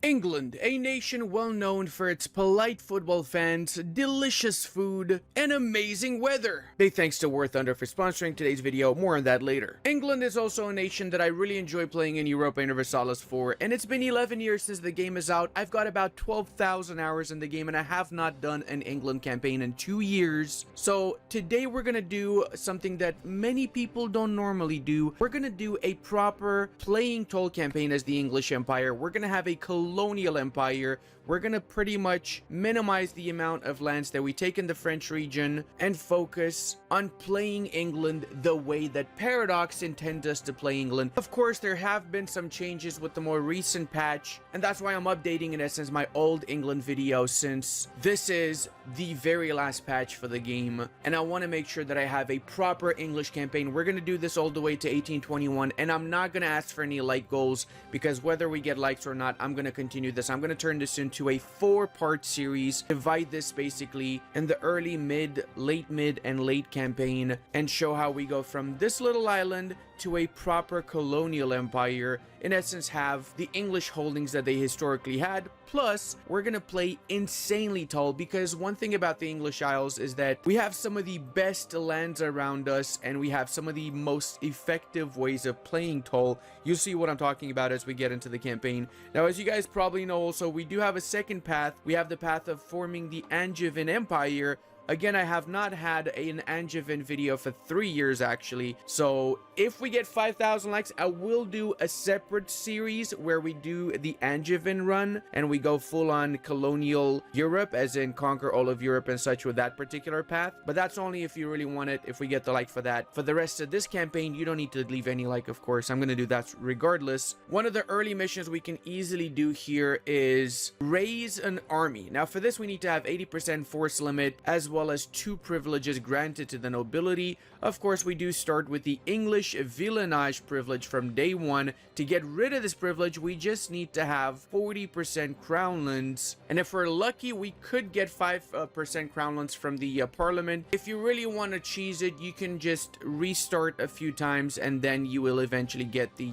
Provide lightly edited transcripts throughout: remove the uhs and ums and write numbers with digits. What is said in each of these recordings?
England, a nation well known for its polite football fans, delicious food, and amazing weather. Big thanks to War Thunder for sponsoring today's video, more on that later. England is also a nation that I really enjoy playing in Europa Universalis for, and it's been 11 years since the game is out. I've got about 12,000 hours in the game, and I have not done an England campaign in 2 years. So today we're gonna do something that many people don't normally do. We're gonna do a proper playing toll campaign as the English Empire. We're gonna have a colonial empire. We're gonna pretty much minimize the amount of lands that we take in the French region and focus on playing England the way that Paradox intends us to play England. Of course, there have been some changes with the more recent patch, and that's why I'm updating in essence my old England video, since this is the very last patch for the game, and I want to make sure that I have a proper English campaign. We're gonna do this all the way to 1821, and I'm not gonna ask for any like goals, because whether we get likes or not, I'm gonna continue this. I'm gonna turn this into a 4-part series, divide this basically in the early, mid, late, and late campaign, and show how we go from this little island to a proper colonial empire. In essence, have the English holdings that they historically had, plus we're gonna play insanely tall, because one thing about the English Isles is that we have some of the best lands around us, and we have some of the most effective ways of playing tall. You'll see what I'm talking about as we get into the campaign. Now, as you guys probably know also, we do have a second path. We have the path of forming the Angevin Empire. Again, I have not had an Angevin video for 3 years actually, so if we get 5,000 likes, I will do a separate series where we do the Angevin run and we go full on colonial Europe, as in conquer all of Europe and such with that particular path. But that's only if you really want it, if we get the like for that. For the rest of this campaign, you don't need to leave any like, of course. I'm gonna do that regardless. One of the early missions we can easily do here is raise an army. Now for this, we need to have 80% force limit, as well as 2 privileges granted to the nobility. Of course, we do start with the English villeinage privilege from day 1. To get rid of this privilege, we just need to have 40% crownlands, and if we're lucky, we could get 5% crownlands from the parliament. If you really want to cheese it, you can just restart a few times, and then you will eventually get the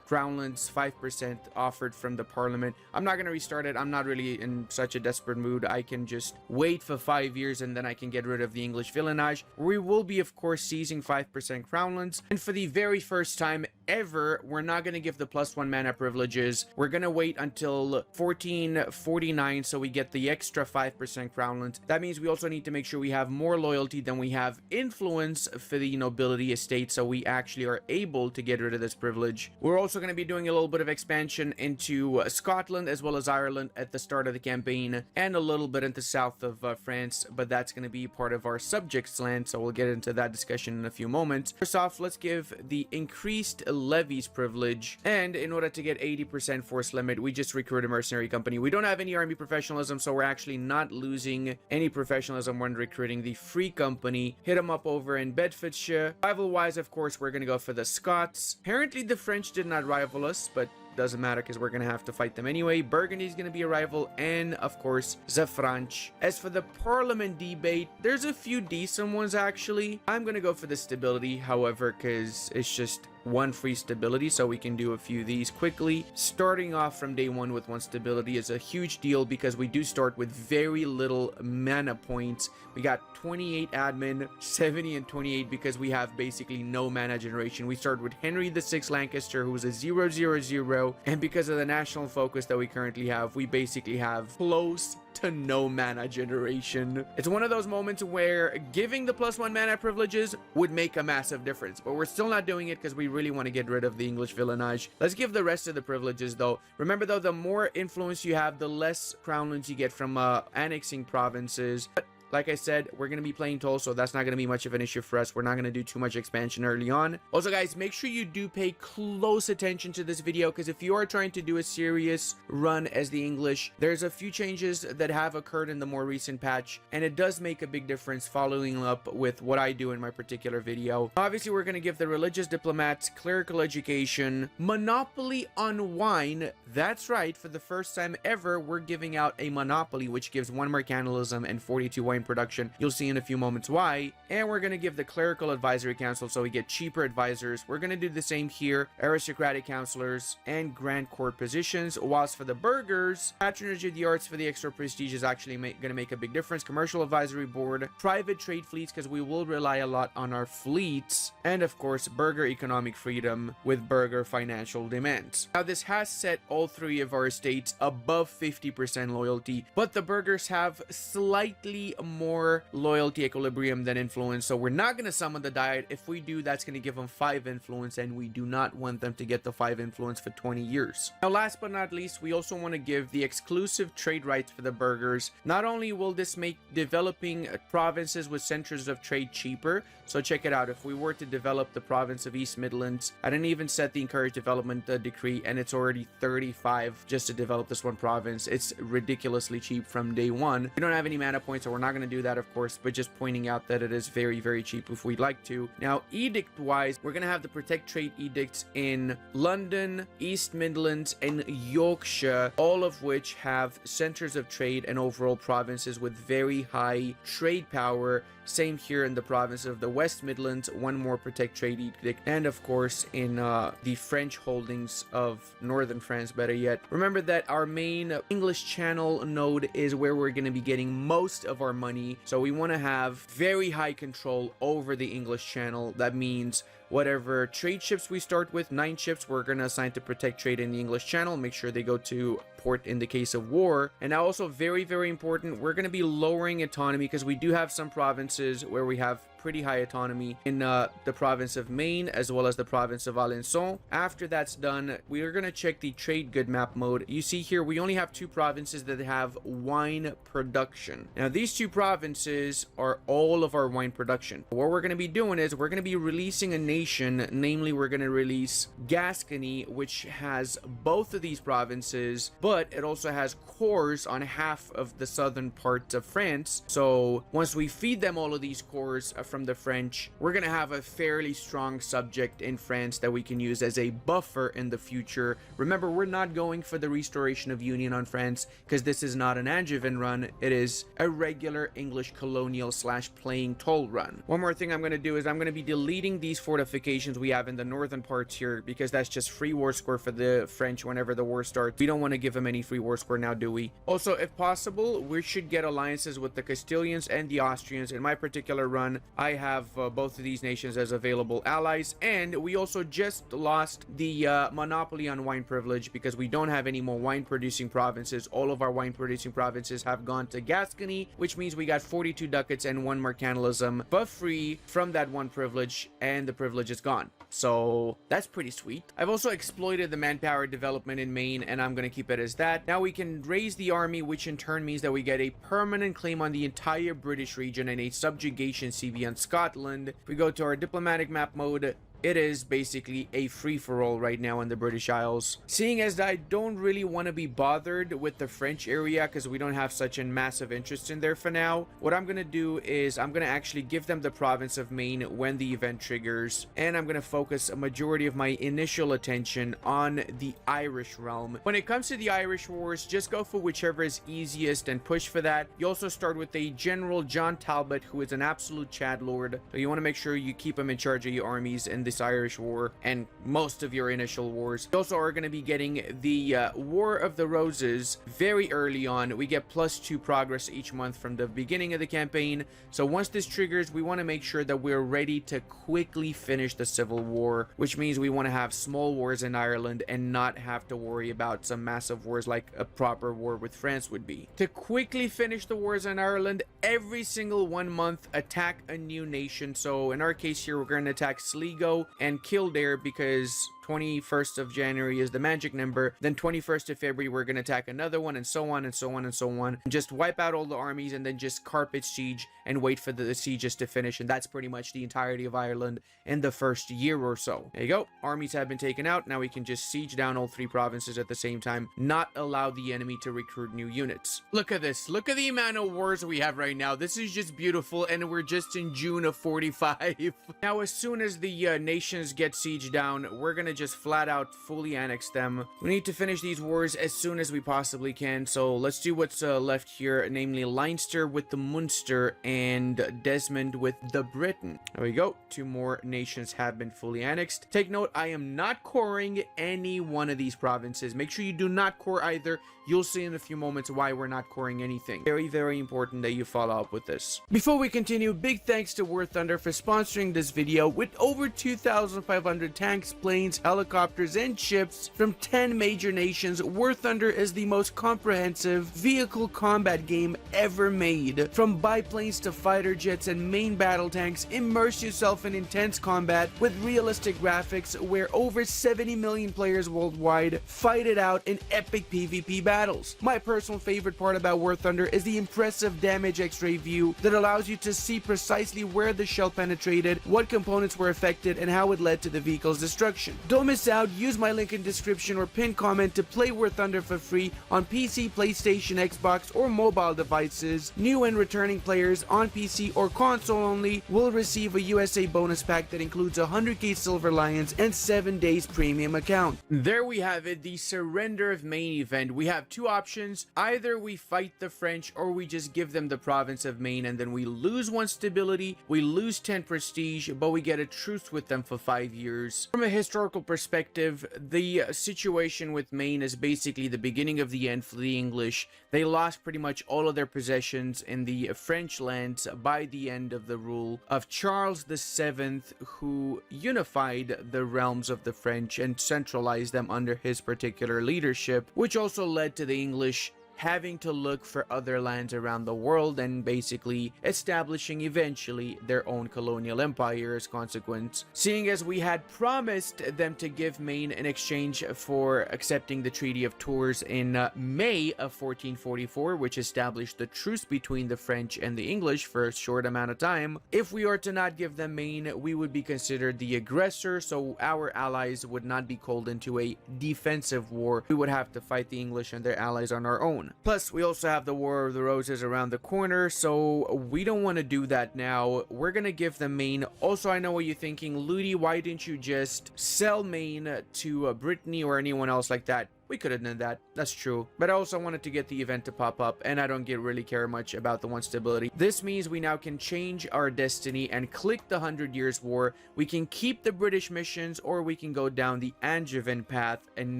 crownlands 5% offered from the parliament. I'm not going to restart it. I'm not really in such a desperate mood. I can just wait for 5 years, and then I can get rid of the English villeinage. We will be, of course, seizing 5% crownlands, and for the very first time ever, we're not going to give the +1 mana privileges. We're going to wait until 1449 so we get the extra 5% crownlands. That means we also need to make sure we have more loyalty than we have influence for the nobility estate, so we actually are able to get rid of this privilege. We're also going to be doing a little bit of expansion into Scotland as well as Ireland at the start of the campaign, and a little bit into south of France, but that's going to be part of our subjects land, so we'll get into that discussion in a few moments. First off, let's give the increased levies privilege, and in order to get 80% force limit, we just recruit a mercenary company. We don't have any army professionalism, so we're actually not losing any professionalism when recruiting the free company. Hit them up over in Bedfordshire. Rival wise, of course, we're gonna go for the Scots. Apparently the French did not rival us, but doesn't matter because we're gonna have to fight them anyway. Burgundy is gonna be a rival, and of course the French. As for the parliament debate, there's a few decent ones actually. I'm gonna go for the stability, however, because it's just 1 free stability, so we can do a few of these quickly. Starting off from day 1 with 1 stability is a huge deal, because we do start with very little mana points. We got 28 admin, 70 and 28 because we have basically no mana generation. We start with Henry VI Lancaster, who's a 000, and because of the national focus that we currently have, we basically have close to no mana generation. It's one of those moments where giving the +1 mana privileges would make a massive difference, but we're still not doing it because we really want to get rid of the English villeinage. Let's give the rest of the privileges though. Remember though, the more influence you have, the less crownlands you get from annexing provinces. But like I said, we're going to be playing toll, so that's not going to be much of an issue for us. We're not going to do too much expansion early on. Also, guys, make sure you do pay close attention to this video, because if you are trying to do a serious run as the English, there's a few changes that have occurred in the more recent patch, and it does make a big difference following up with what I do in my particular video. Obviously, we're going to give the religious diplomats clerical education, monopoly on wine. That's right, for the first time ever, we're giving out a monopoly, which gives 1 mercantilism and 42 wine wine production. You'll see in a few moments why. And we're going to give the clerical advisory council so we get cheaper advisors. We're going to do the same here, aristocratic counselors and grand court positions. Whilst for the burghers, patronage of the arts for the extra prestige is actually going to make a big difference. Commercial advisory board, private trade fleets, because we will rely a lot on our fleets, and of course burgher economic freedom with burgher financial demands. Now this has set all three of our estates above 50% loyalty, but the burghers have slightly more loyalty equilibrium than influence, so we're not going to summon the diet. If we do, that's going to give them 5 influence, and we do not want them to get the 5 influence for 20 years. Now last but not least, we also want to give the exclusive trade rights for the burghers. Not only will this make developing provinces with centers of trade cheaper, so check it out. If we were to develop the province of East Midlands, I didn't even set the encouraged development decree, and it's already 35 just to develop this one province. It's ridiculously cheap from day one. We don't have any mana points, so we're not going to do that, of course, but just pointing out that it is very, very cheap if we'd like to. Now, edict wise, we're going to have the protect trade edicts in London, East Midlands, and Yorkshire, all of which have centers of trade and overall provinces with very high trade power. Same here in the province of the West Midlands, one more protect trade edict, and of course in the French holdings of northern France, better yet. Remember that our main English Channel node is where we're going to be getting most of our money, so we want to have very high control over the English Channel. That means whatever trade ships we start with, 9 ships, we're going to assign to protect trade in the English Channel, make sure they go to port in the case of war. And now also very, very important, we're going to be lowering autonomy because we do have some provinces where we have pretty high autonomy in the province of Maine as well as the province of Alençon. After that's done, we are going to check the trade good map mode. You see here we only have 2 provinces that have wine production. Now these 2 provinces are all of our wine production. What we're going to be doing is we're going to be releasing a nation, namely we're going to release Gascony, which has both of these provinces, but it also has cores on half of the southern part of France. So once we feed them all of these cores from the French, we're gonna have a fairly strong subject in France that we can use as a buffer in the future. Remember, we're not going for the restoration of union on France because this is not an Angevin run, it is a regular English colonial / playing toll run. One more thing I'm going to do is I'm going to be deleting these fortifications we have in the northern parts here because that's just free war score for the French whenever the war starts. We don't want to give them any free war score now, do we? Also, if possible, we should get alliances with the Castilians and the Austrians. In my particular run, I have both of these nations as available allies, and we also just lost the monopoly on wine privilege because we don't have any more wine producing provinces. All of our wine producing provinces have gone to Gascony, which means we got 42 ducats and 1 mercantilism for free from that one privilege, and the privilege is gone. So that's pretty sweet. I've also exploited the manpower development in Maine, and I'm going to keep it as that. Now we can raise the army, which in turn means that we get a permanent claim on the entire British region and a subjugation CV on Scotland. If we go to our diplomatic map mode, it is basically a free-for-all right now in the British Isles. Seeing as I don't really want to be bothered with the French area because we don't have such a massive interest in there for now, what I'm going to do is I'm going to actually give them the province of Maine when the event triggers, and I'm going to focus a majority of my initial attention on the Irish realm. When it comes to the Irish wars, just go for whichever is easiest and push for that. You also start with a General John Talbot, who is an absolute Chad Lord, so you want to make sure you keep him in charge of your armies in this Irish war and most of your initial wars. You also are going to be getting the War of the Roses very early on. We get +2 progress each month from the beginning of the campaign. So once this triggers, we want to make sure that we're ready to quickly finish the Civil War, which means we want to have small wars in Ireland and not have to worry about some massive wars like a proper war with France would be. To quickly finish the wars in Ireland, every single 1 month attack a new nation. So in our case here, we're going to attack Sligo and Kildare because 21st of January is the magic number. Then 21st of February, we're going to attack another one, and so on and so on and so on. And just wipe out all the armies and then just carpet siege and wait for the sieges to finish. And that's pretty much the entirety of Ireland in the first year or so. There you go. Armies have been taken out. Now we can just siege down all 3 provinces at the same time, not allow the enemy to recruit new units. Look at this. Look at the amount of wars we have right now. This is just beautiful, and we're just in June of 45. Now, as soon as the nations get sieged down, we're going to just flat out fully annex them. We need to finish these wars as soon as we possibly can, so let's do what's left here, namely Leinster with the Munster and Desmond with the Britain. There we go. 2 more nations have been fully annexed. Take note, I am not coring any one of these provinces. Make sure you do not core either. You'll see in a few moments why we're not coring anything. Very, very important that you follow up with this. Before we continue, big thanks to War Thunder for sponsoring this video with over 2,500 tanks, planes, helicopters, and ships from 10 major nations. War Thunder is the most comprehensive vehicle combat game ever made. From biplanes to fighter jets and main battle tanks, immerse yourself in intense combat with realistic graphics where over 70 million players worldwide fight it out in epic PvP battles. My personal favorite part about War Thunder is the impressive damage X-ray view that allows you to see precisely where the shell penetrated, what components were affected, and how it led to the vehicle's destruction. Don't miss out. Use my link in description or pinned comment to play War Thunder for free on PC, PlayStation, Xbox, or mobile devices. New and returning players on PC or console only will receive a USA bonus pack that includes 100k Silver Lions and 7 days premium account. There we have it, the Surrender of Maine event. We have 2 options. Either we fight the French or we just give them the province of Maine, and then we lose 1 stability, we lose 10 prestige, but we get a truce with them for 5 years. From a historical perspective, the situation with Maine is basically the beginning of the end for the English. They lost pretty much all of their possessions in the French lands by the end of the rule of Charles VII, who unified the realms of the French and centralized them under his particular leadership, which also led to the English having to look for other lands around the world and basically establishing eventually their own colonial empire as consequence. Seeing as we had promised them to give Maine in exchange for accepting the Treaty of Tours in May of 1444, which established the truce between the French and the English for a short amount of time, if we are to not give them Maine, we would be considered the aggressor, so our allies would not be called into a defensive war. We would have to fight the English and their allies on our own. Plus, we also have the War of the Roses around the corner, so we don't want to do that now. We're gonna give them Maine. Also, I know what you're thinking, Ludi, why didn't you just sell Maine to Britannia or anyone else like that? We could have done that, that's true. But I also wanted to get the event to pop up, and I don't really care much about the 1 stability. This means we now can change our destiny and click the 100 Years' War. We can keep the British missions, or we can go down the Angevin path and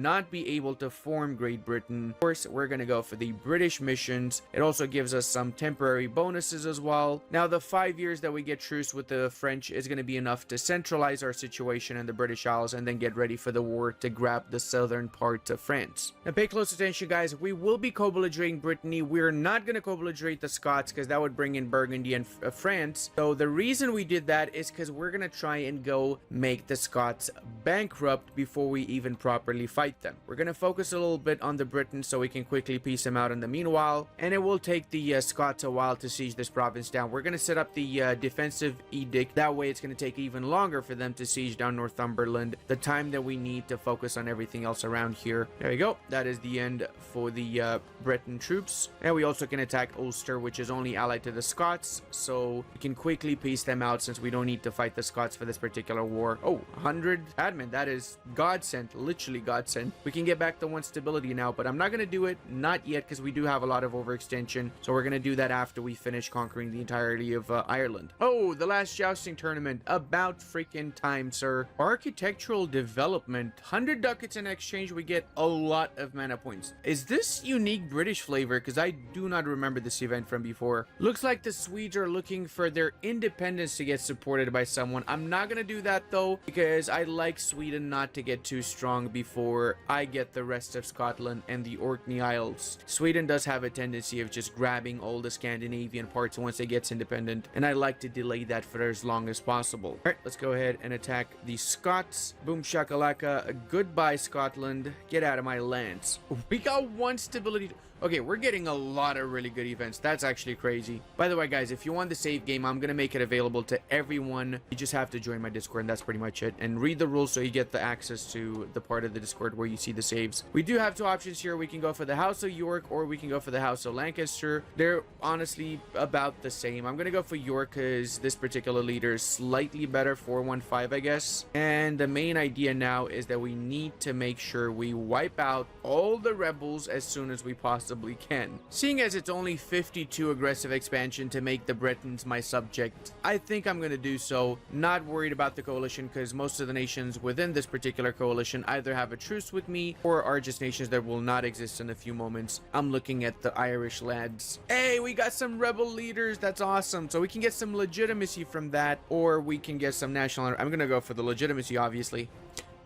not be able to form Great Britain. Of course, we're gonna go for the British missions. It also gives us some temporary bonuses as well. Now, the 5 years that we get truce with the French is gonna be enough to centralize our situation in the British Isles and then get ready for the war to grab the southern part of France. Now pay close attention, guys. We will be co-belligerating Brittany. We're not going to co-belligerate the Scots because that would bring in Burgundy and France. So the reason we did that is because we're going to try and go make the Scots bankrupt before we even properly fight them. We're going to focus a little bit on the Britons so we can quickly piece them out in the meanwhile, and it will take the Scots a while to siege this province down. We're going to set up the defensive edict. That way it's going to take even longer for them to siege down Northumberland, the time that we need to focus on everything else around here. There we go. That is the end for the Breton troops. And we also can attack Ulster, which is only allied to the Scots, so we can quickly piece them out since we don't need to fight the Scots for this particular war. Oh, 100 admin. That is godsend. Literally godsend. We can get back to 1 stability now, but I'm not going to do it. Not yet, because we do have a lot of overextension. So we're going to do that after we finish conquering the entirety of Ireland. Oh, the last jousting tournament. About freaking time, sir. Architectural development. 100 ducats in exchange. We get a lot of mana points. Is this unique British flavor? Because I do not remember this event from before. Looks like the Swedes are looking for their independence to get supported by someone. I'm not gonna do that though, because I like Sweden not to get too strong before I get the rest of Scotland and the Orkney Isles. Sweden does have a tendency of just grabbing all the Scandinavian parts once it gets independent, and I like to delay that for as long as possible. All right, let's go ahead and attack the Scots. Boom shakalaka. Goodbye, Scotland. Get out of my my lands. We got 1 stability. Okay, we're getting a lot of really good events. That's actually crazy. By the way, guys, if you want the save game, I'm gonna make it available to everyone. You just have to join my Discord, and that's pretty much it. And read the rules so you get the access to the part of the Discord where you see the saves. We do have 2 options here. We can go for the House of York, or we can go for the House of Lancaster. They're honestly about the same. I'm gonna go for York because this particular leader is slightly better, 415, I guess. And the main idea now is that we need to make sure we wipe out all the rebels as soon as we possibly can. Seeing as it's only 52 aggressive expansion to make the Britons my subject, I think I'm going to do so. Not worried about the coalition because most of the nations within this particular coalition either have a truce with me or are just nations that will not exist in a few moments. I'm looking at the Irish lads. Hey, we got some rebel leaders. That's awesome. So we can get some legitimacy from that, or we can get some national. I'm going to go for the legitimacy, obviously.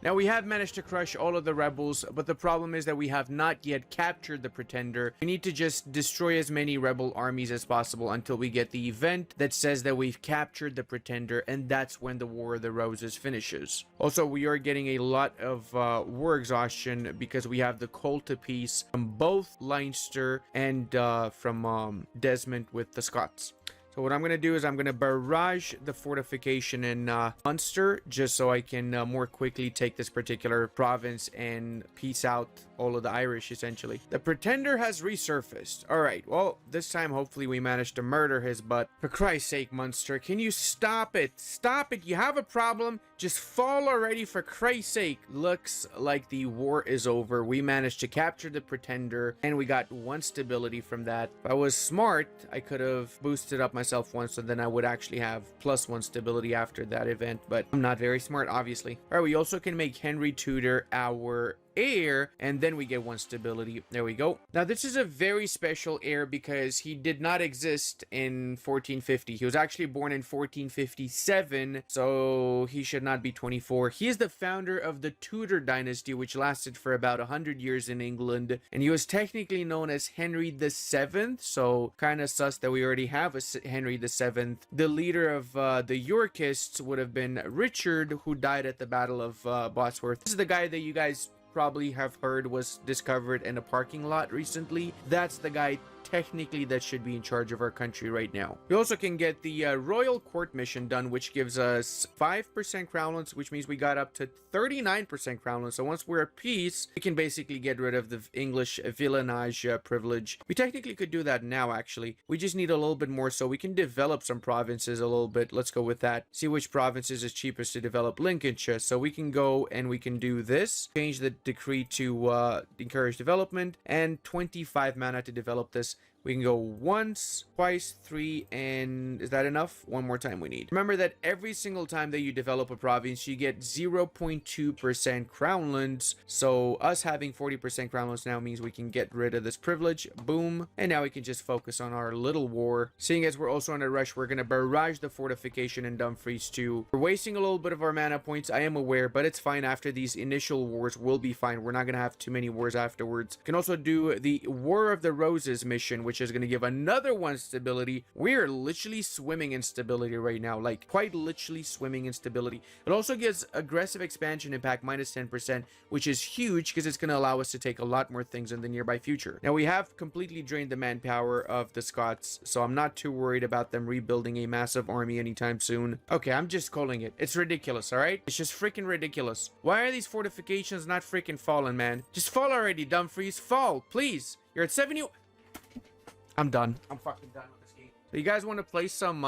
Now, we have managed to crush all of the rebels, but the problem is that we have not yet captured the Pretender. We need to just destroy as many rebel armies as possible until we get the event that says that we've captured the Pretender, and that's when the War of the Roses finishes. Also, we are getting a lot of war exhaustion because we have the call to peace from both Leinster and from Desmond with the Scots. So what I'm going to do is I'm going to barrage the fortification in Munster just so I can more quickly take this particular province and peace out all of the Irish, essentially. The Pretender has resurfaced. All right, well, this time hopefully we managed to murder his butt. For Christ's sake, Munster, can you stop it? Stop it. You have a problem. Just fall already, for Christ's sake. Looks like the war is over. We managed to capture the Pretender and we got 1 stability from that. If I was smart, I could have boosted up myself once, so then I would actually have +1 stability after that event, but I'm not very smart, obviously. All right, we also can make Henry Tudor our heir, and then we get 1 stability. There we go. Now, this is a very special heir because he did not exist in 1450. He was actually born in 1457, so he should not be 24. He is the founder of the Tudor dynasty, which lasted for about 100 years in England, and he was technically known as Henry the 7th, so kind of sus that we already have a Henry the 7th. The leader of the Yorkists would have been Richard, who died at the Battle of Bosworth. This is the guy that you guys probably have heard was discovered in a parking lot recently. That's the guy technically that should be in charge of our country right now. We also can get the Royal Court mission done, which gives us 5% crownlands, which means we got up to 39% crownlands. So once we're at peace, we can basically get rid of the English villenage privilege. We technically could do that now, actually. We just need a little bit more so we can develop some provinces a little bit. Let's go with that. See which provinces is cheapest to develop. Lincolnshire. So we can go and we can do this. Change the decree to encourage development, and 25 mana to develop this. We can go once, twice, 3, and is that enough? 1 more time we need. Remember that every single time that you develop a province, you get 0.2% crownlands. So us having 40% crownlands now means we can get rid of this privilege. Boom. And now we can just focus on our little war. Seeing as we're also on a rush, we're going to barrage the fortification in Dumfries too. We're wasting a little bit of our mana points, I am aware, but it's fine. After these initial wars, we'll be fine. We're not going to have too many wars afterwards. Can also do the War of the Roses mission, which is going to give another 1 stability. We're literally swimming in stability right now, like quite literally swimming in stability. It also gives aggressive expansion impact -10%, which is huge because it's going to allow us to take a lot more things in the nearby future. Now, we have completely drained the manpower of the Scots, so I'm not too worried about them rebuilding a massive army anytime soon. Okay, I'm just calling it. It's ridiculous, all right? It's just freaking ridiculous. Why are these fortifications not freaking falling, man? Just fall already, Dumfries. Fall, please. You're at 70. I'm done. I'm fucking done with this game. So you guys want to play some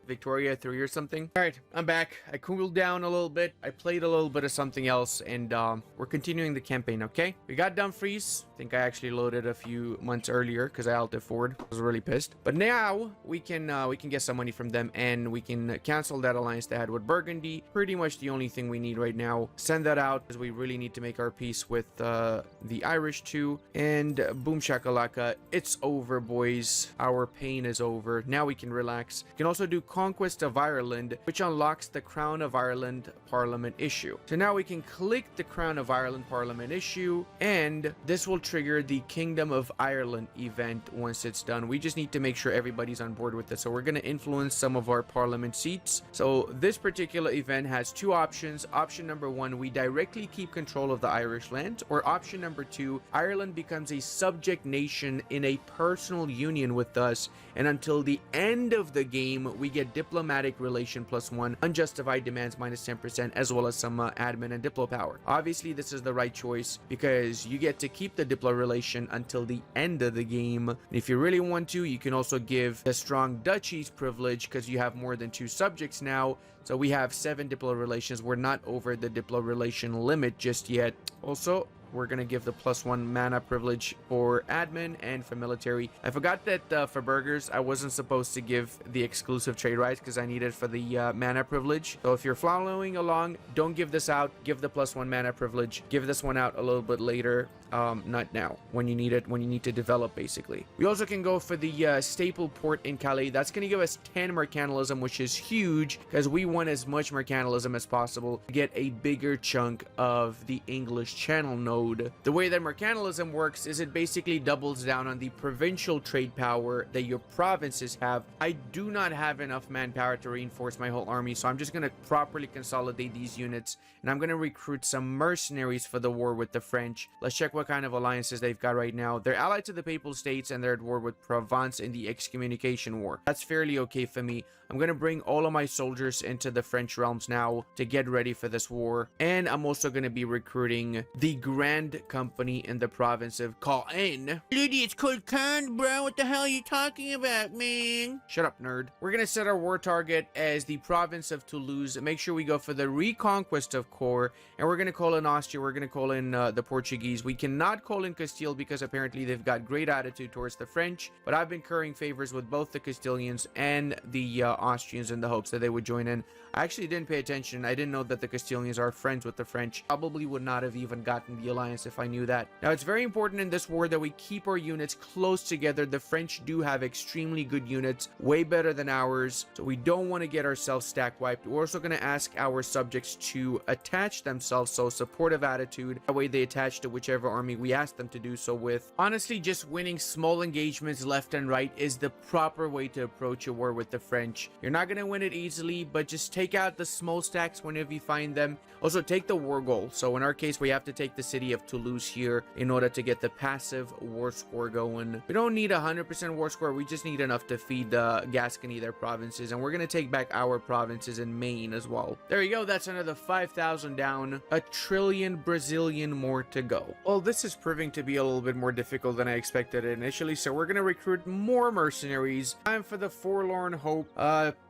Victoria 3 or something? All right, I'm back. I cooled down a little bit. I played a little bit of something else, and we're continuing the campaign, okay? We got Dumfries. I think I actually loaded a few months earlier because I alted forward. I was really pissed. But now we can get some money from them, and we can cancel that alliance they had with Burgundy. Pretty much the only thing we need right now. Send that out because we really need to make our peace with the Irish too. And boom shakalaka, it's over, boys. Our pain is over. Now we can relax. We can also do Conquest of Ireland, which unlocks the Crown of Ireland Parliament issue. So now we can click the Crown of Ireland Parliament issue, and this will trigger the Kingdom of Ireland event once it's done. We just need to make sure everybody's on board with this. So we're going to influence some of our parliament seats. So this particular event has two options. Option number one, we directly keep control of the Irish land, or option number two, Ireland becomes a subject nation in a personal union with us, and until the end of the game we get diplomatic relation +1, unjustified demands -10%, as well as some admin and diplo power. Obviously this is the right choice because you get to keep the diplo relation until the end of the game. If you really want to, you can also give the strong duchies privilege because you have more than 2 subjects now. So we have 7 diplo relations. We're not over the diplo relation limit just yet. Also, we're going to give the +1 mana privilege for admin and for military. I forgot that for burgers, I wasn't supposed to give the exclusive trade rights because I need it for the mana privilege. So if you're following along, don't give this out. Give the +1 mana privilege. Give this one out a little bit later. Not now, when you need it, when you need to develop, basically. We also can go for the staple port in Calais. That's going to give us 10 mercantilism, which is huge because we want as much mercantilism as possible to get a bigger chunk of the English Channel node. The way that mercantilism works is it basically doubles down on the provincial trade power that your provinces have. I do not have enough manpower to reinforce my whole army, so I'm just going to properly consolidate these units, and I'm going to recruit some mercenaries for the war with the French. Let's check what kind of alliances they've got right now. They're allied to the Papal States, and they're at war with Provence in the excommunication war. That's fairly okay for me. I'm going to bring all of my soldiers into the French realms now to get ready for this war. And I'm also going to be recruiting the Grand Company in the province of Caen. Ludi, it's called Caen, bro. What the hell are you talking about, man? Shut up, nerd. We're going to set our war target as the province of Toulouse. Make sure we go for the reconquest of Core. And we're going to call in Austria. We're going to call in the Portuguese. We cannot call in Castile because apparently they've got great attitude towards the French. But I've been currying favors with both the Castilians and the Austrians in the hopes that they would join in. I actually didn't pay attention. I didn't know that the Castilians are friends with the French. Probably would not have even gotten the alliance if I knew that. Now, it's very important in this war that we keep our units close together. The French do have extremely good units, way better than ours, so we don't want to get ourselves stack wiped. We're also going to ask our subjects to attach themselves, so supportive attitude. That way they attach to whichever army we ask them to do so with. Honestly, just winning small engagements left and right is the proper way to approach a war with the French. You're not going to win it easily, but just take out the small stacks whenever you find them. Also, take the war goal. So in our case, we have to take the city of Toulouse here in order to get the passive war score going. We don't need 100% war score. We just need enough to feed Gascony their provinces. And we're going to take back our provinces in Maine as well. There you go. That's another 5,000 down. 1 trillion Brazilian more to go. Well, this is proving to be a little bit more difficult than I expected initially. So we're going to recruit more mercenaries. Time for the Forlorn Hope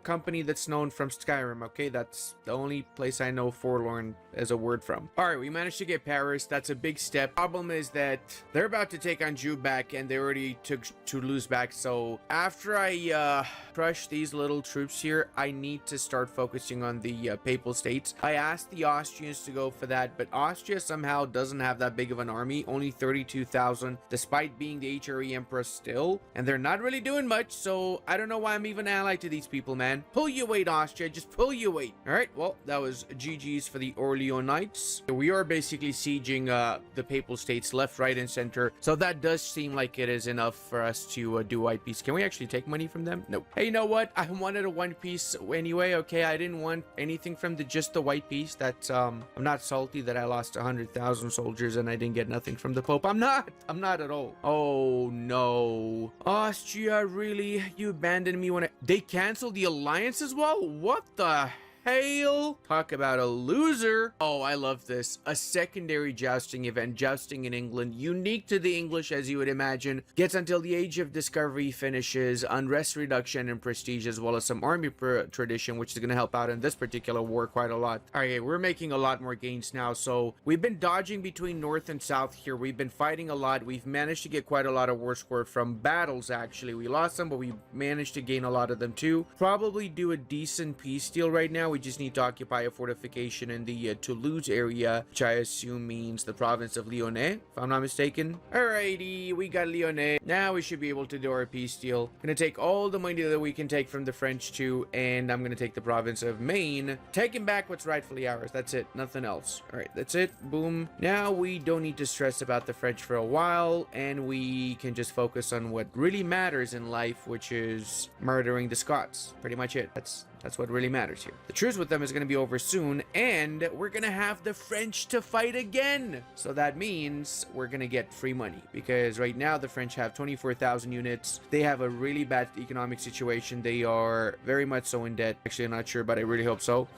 company that's known from Skyrim. Okay, that's the only place I know Forlorn as a word from. All right, we managed to get Paris. That's a big step. Problem is that they're about to take Anjou back, and they already took Toulouse back. So after I crush these little troops here, I need to start focusing on the Papal States. I asked the Austrians to go for that, but Austria somehow doesn't have that big of an army, only 32,000, despite being the HRE Emperor still, and they're not really doing much. So I don't know why I'm even allied to these people, man. Pull your weight, Austria. Just pull your weight. All right, well, that was GG's for the Orleanites. We are basically sieging the Papal States left, right, and center. So that does seem like it is enough for us to do white peace. Can we actually take money from them? No. Hey, you know what? I wanted a one piece anyway. Okay, I didn't want anything from just the white piece. That's I'm not salty that I lost 100,000 soldiers and I didn't get nothing from the Pope. I'm not at all. Oh no, Austria, really? You abandoned me when they canceled the alliance as well? What the hail? Talk about a loser. Oh, I love this. A secondary jousting event, jousting in England, unique to the English as you would imagine. Gets until the Age of Discovery finishes, unrest reduction and prestige, as well as some army tradition, which is going to help out in this particular war quite a lot. All right, we're making a lot more gains now. So we've been dodging between north and south here. We've been fighting a lot. We've managed to get quite a lot of war score from battles, actually. We lost some, but we managed to gain a lot of them too. Probably do a decent peace deal right now. we just need to occupy a fortification in the Toulouse area, which I assume means the province of Lyonnais, if I'm not mistaken. Alrighty, we got Lyonnais. Now we should be able to do our peace deal. Gonna take all the money that we can take from the French too, and I'm gonna take the province of Maine, taking back what's rightfully ours. That's it, nothing else. All right, that's it. Boom. Now we don't need to stress about the French for a while, and we can just focus on what really matters in life, which is murdering the Scots. Pretty much it. That's what really matters here. The truce with them is going to be over soon, and we're going to have the French to fight again. So that means we're going to get free money, because right now the French have 24,000 units. They have a really bad economic situation. They are very much so in debt. Actually, I'm not sure, but I really hope so.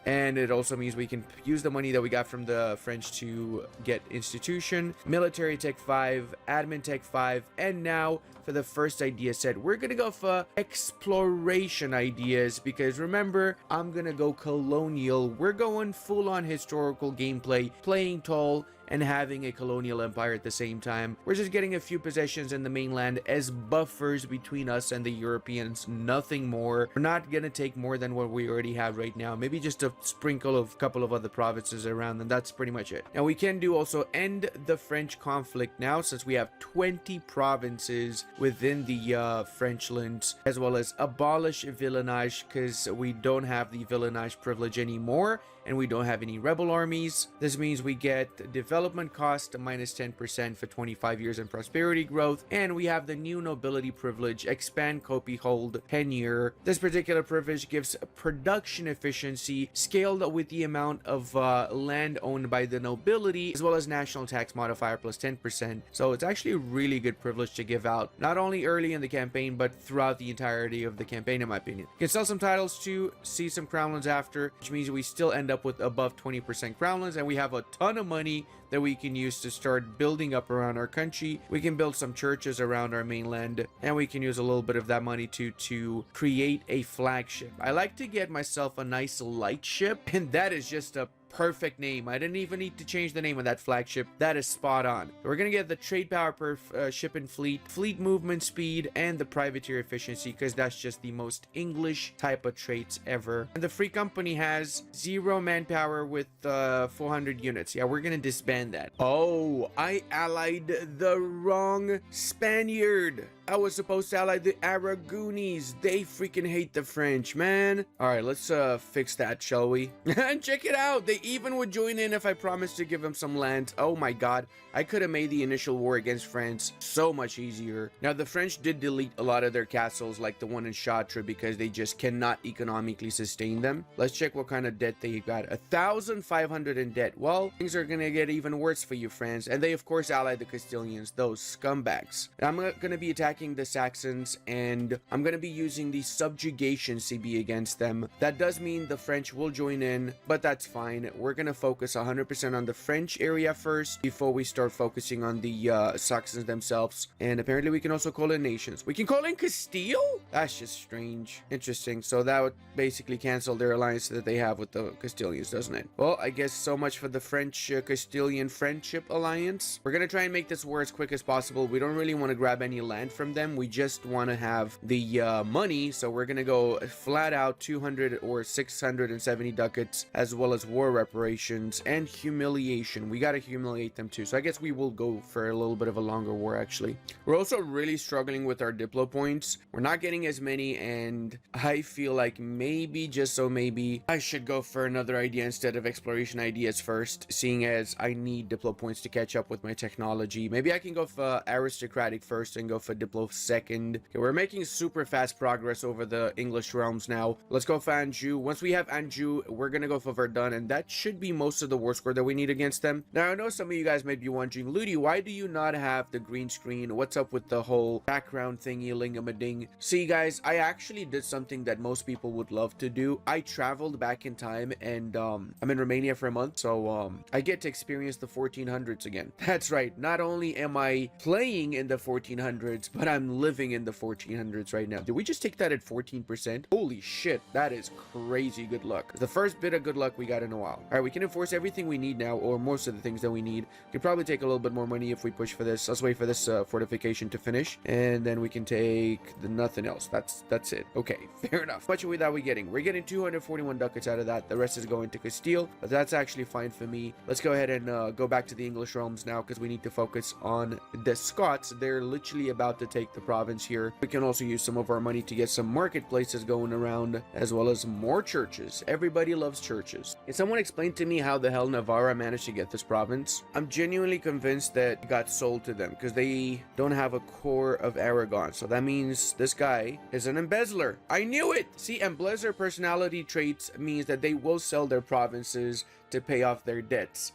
And it also means we can use the money that we got from the French to get institution, military tech 5, admin tech 5, and now for the first idea set, we're gonna go for exploration ideas, because remember, I'm gonna go colonial. We're going full on historical gameplay, playing tall and having a colonial empire at the same time. We're just getting a few possessions in the mainland as buffers between us and the Europeans, nothing more. We're not gonna take more than what we already have right now, maybe just a sprinkle of a couple of other provinces around, and that's pretty much it. Now we can do also end the French conflict now, since we have 20 provinces within the French lands, as well as abolish villeinage, because we don't have the villeinage privilege anymore, and we don't have any rebel armies. This means we get development cost minus 10% for 25 years in prosperity growth, and we have the new nobility privilege, expand copyhold tenure. This particular privilege gives production efficiency scaled with the amount of land owned by the nobility, as well as national tax modifier plus 10%. So it's actually a really good privilege to give out, not only early in the campaign, but throughout the entirety of the campaign, in my opinion. You can sell some titles to see some crownlands after, which means we still end up with above 20% crownlands, and we have a ton of money that we can use to start building up around our country. We can build some churches around our mainland, and we can use a little bit of that money to create a flagship. I like to get myself a nice light ship, and that is just a perfect name. I didn't even need to change the name of that flagship. That is spot on. We're gonna get the trade power per ship and fleet movement speed, and the privateer efficiency, because that's just the most English type of traits ever. And the free company has 0 manpower with 400 units. Yeah, we're gonna disband that. Oh, I allied the wrong Spaniard. I was supposed to ally the Aragonis. They freaking hate the French, man. All right, let's fix that, shall we? And check it out. They even would join in if I promised to give them some land. Oh my god. I could have made the initial war against France so much easier. Now, the French did delete a lot of their castles, like the one in Chartres, because they just cannot economically sustain them. Let's check what kind of debt they got. 1,500 in debt. Well, things are gonna get even worse for you, France. And they, of course, allied the Castilians, those scumbags. I'm gonna be attacking the Saxons, and I'm gonna be using the subjugation CB against them. That does mean the French will join in, but that's fine. We're gonna focus 100% on the French area first before we start focusing on the Saxons themselves. And apparently we can also call in nations. We can call in Castile? That's just strange. Interesting. So that would basically cancel their alliance that they have with the Castilians, doesn't it? Well, I guess so much for the French Castilian friendship alliance. We're gonna try and make this war as quick as possible. We don't really want to grab any land from them. We just want to have the money, so we're gonna go flat out 200 or 670 ducats, as well as war reparations and humiliation. We gotta humiliate them too, so I guess we will go for a little bit of a longer war. Actually, we're also really struggling with our diplo points. We're not getting as many, and I feel like maybe, just so maybe, I should go for another idea instead of exploration ideas first, seeing as I need diplo points to catch up with my technology. Maybe I can go for aristocratic first and go for diplo second. Okay, we're making super fast progress over the English realms now. Let's go for Anjou. Once we have Anjou, we're gonna go for Verdun, and that should be most of the war score that we need against them. Now, I know some of you guys might be wondering, Ludi, why do you not have the green screen? What's up with the whole background thingy lingamading? See, guys, I actually did something that most people would love to do. I traveled back in time, and I'm in Romania for a month, so I get to experience the 1400s again. That's right. Not only am I playing in the 1400s, but I'm living in the 1400s right now. Did we just take that at 14%? Holy shit, that is crazy good luck. The first bit of good luck we got in a while. All right, we can enforce everything we need now, or most of the things that we need. Could probably take a little bit more money if we push for this. Let's wait for this fortification to finish, and then we can take the nothing else. That's it. Okay, fair enough. How much are we getting? We're getting 241 ducats out of that. The rest is going to Castile, but that's actually fine for me. Let's go ahead and go back to the English realms now, because we need to focus on the Scots. They're literally about to take the province here. We can also use some of our money to get some marketplaces going around, as well as more churches. Everybody loves churches. Can someone explain to me how the hell Navarra managed to get this province? I'm genuinely convinced that it got sold to them, because they don't have a core of Aragon. So that means this guy is an embezzler. I knew it! See, embezzler personality traits means that they will sell their provinces to pay off their debts.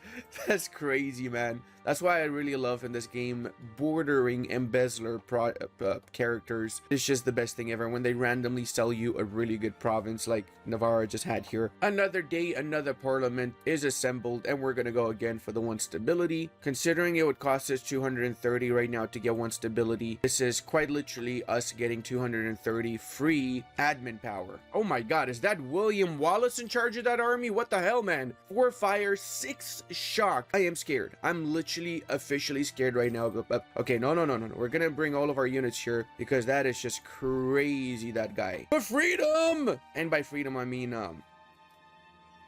That's crazy, man. That's why I really love in this game bordering embezzler characters. It's just the best thing ever when they randomly sell you a really good province like Navarra just had here. Another day, another parliament is assembled, and we're gonna go again for the one stability. Considering it would cost us 230 right now to get one stability, this is quite literally us getting 230 free admin power. Oh my god, is that William Wallace in charge of that army? What the hell, man? 4 fire, 6 shock. I am scared. I'm literally officially scared right now. Okay, no. We're gonna bring all of our units here, because that is just crazy, that guy. For freedom! And by freedom, I mean,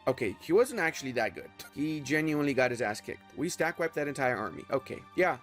okay, he wasn't actually that good. He genuinely got his ass kicked. We stack wiped that entire army. Okay, yeah,